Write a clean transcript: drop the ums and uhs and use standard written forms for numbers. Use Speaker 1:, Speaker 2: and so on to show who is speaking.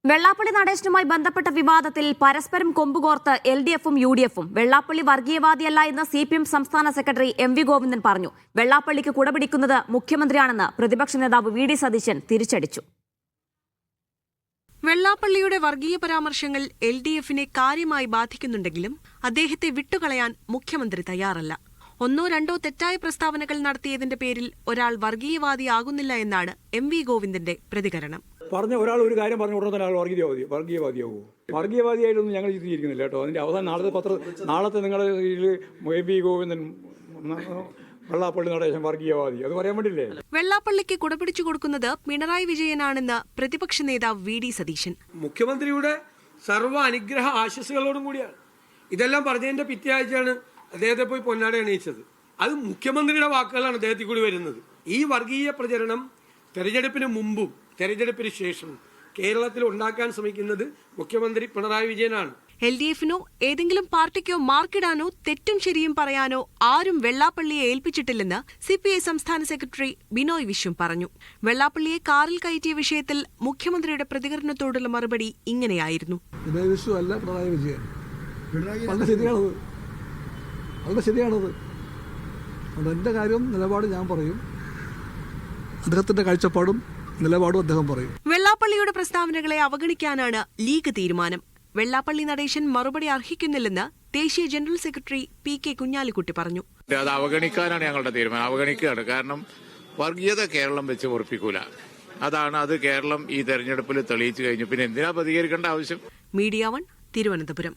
Speaker 1: വെള്ളാപ്പള്ളി നടേശനുമായി ബന്ധപ്പെട്ട വിവാദത്തിൽ പരസ്പരം കൊമ്പുകോർത്ത് LDF-ഉം UDF-ഉം. വെള്ളാപ്പള്ളി വർഗീയവാദിയല്ല എന്ന് CPM സംസ്ഥാന സെക്രട്ടറി MV ഗോവിന്ദൻ പറഞ്ഞു. വെള്ളാപ്പള്ളിക്ക് കുടപിടിക്കുന്നത് മുഖ്യമന്ത്രിയാണെന്ന് പ്രതിപക്ഷ നേതാവ് VD സതീശൻ തിരിച്ചടിച്ചു.
Speaker 2: വെള്ളാപ്പള്ളിയുടെ വർഗീയ പരാമർശങ്ങൾ LDF-നെ കാര്യമായി ബാധിക്കുന്നുണ്ടെങ്കിലും അദ്ദേഹത്തെ വിട്ടുകളയാൻ മുഖ്യമന്ത്രി തയ്യാറല്ല. ഒന്നോ രണ്ടോ തെറ്റായ പ്രസ്താവനകൾ നടത്തിയതിന്റെ പേരിൽ ഒരാൾ വർഗീയവാദിയാകുന്നില്ല എന്നാണ് MV ഗോവിന്ദന്റെ പ്രതികരണം.
Speaker 3: പറഞ്ഞ ഒരാൾ ഒരു കാര്യം പറഞ്ഞ ഉടനെ തന്നെ ആൾ വർഗീയവാദിയാകുമോ? വർഗീയവാദിയായിട്ടൊന്നും ഞങ്ങൾ ചിത്രീകരിക്കുന്നില്ല കേട്ടോ. അതിൻ്റെ അവസാനം നാളത്തെ നിങ്ങളുടെ MV ഗോവിന്ദൻ വെള്ളാപ്പള്ളി നടേശൻ വർഗീയവാദി അത് പറയാൻ വേണ്ടിയില്ലേ?
Speaker 2: വെള്ളാപ്പള്ളിക്ക് കുടപിടിച്ചു കൊടുക്കുന്നത് പിണറായി വിജയനാണെന്ന് പ്രതിപക്ഷ നേതാവ് VD സതീശൻ.
Speaker 4: മുഖ്യമന്ത്രിയുടെ സർവ്വ അനുഗ്രഹ ആശംസകളോടും കൂടിയാണ് ഇതെല്ലാം പറഞ്ഞതിന്റെ പിറ്റേ ആഴ്ചയാണ് അദ്ദേഹത്തെ പോയി പൊന്നാട അണിയിച്ചത്. അത് മുഖ്യമന്ത്രിയുടെ വാക്കുകളാണ് അദ്ദേഹത്തിൽ കൂടി വരുന്നത്. ഈ വർഗീയ പ്രചരണം തെരഞ്ഞെടുപ്പിന് മുമ്പും തെരഞ്ഞെടുപ്പിന് ശേഷവും കേരളത്തിൽ ഉണ്ടാക്കാൻ ശ്രമിക്കുന്നത് മുഖ്യമന്ത്രി പിണറായി വിജയനാണ്.
Speaker 2: LDF-നോ ഏതെങ്കിലും പാർട്ടിക്കോ മാർക്കിടാനോ തെറ്റും ശരിയും പറയാനോ ആരും വെള്ളാപ്പള്ളിയെ ഏൽപ്പിച്ചിട്ടില്ലെന്ന് CPI സംസ്ഥാന സെക്രട്ടറി ബിനോയ് വിശ്വം പറഞ്ഞു. വെള്ളാപ്പള്ളിയെ കാറിൽ കയറ്റിയ വിഷയത്തിൽ മുഖ്യമന്ത്രിയുടെ പ്രതികരണത്തോടുള്ള മറുപടി ഇങ്ങനെയായിരുന്നു.
Speaker 5: ശരിയാണത്. എൻ്റെ കാര്യം നിലപാട് ഞാൻ പറയും, അദ്ദേഹത്തിന്റെ കാഴ്ചപ്പാടും നിലപാടും അദ്ദേഹം പറയും.
Speaker 2: വെള്ളാപ്പള്ളിയുടെ പ്രസ്താവനകളെ അവഗണിക്കാനാണ് ലീഗ് തീരുമാനം. വെള്ളാപ്പള്ളി നടേശൻ മറുപടി അർഹിക്കുന്നില്ലെന്ന് ദേശീയ ജനറൽ സെക്രട്ടറി PK കുഞ്ഞാലിക്കുട്ടി പറഞ്ഞു.
Speaker 6: അത് അവഗണിക്കാനാണ് ഞങ്ങളുടെ തീരുമാനം. അവഗണിക്കുകയാണ്. കാരണം വർഗീയത കേരളം വെച്ച് ഉറപ്പിക്കൂല. അത് കേരളം ഈ തെരഞ്ഞെടുപ്പിൽ തെളിയിച്ചു കഴിഞ്ഞു. പിന്നെ എന്തിനാ പ്രതികരിക്കേണ്ട ആവശ്യം?
Speaker 2: മീഡിയ 1 തിരുവനന്തപുരം.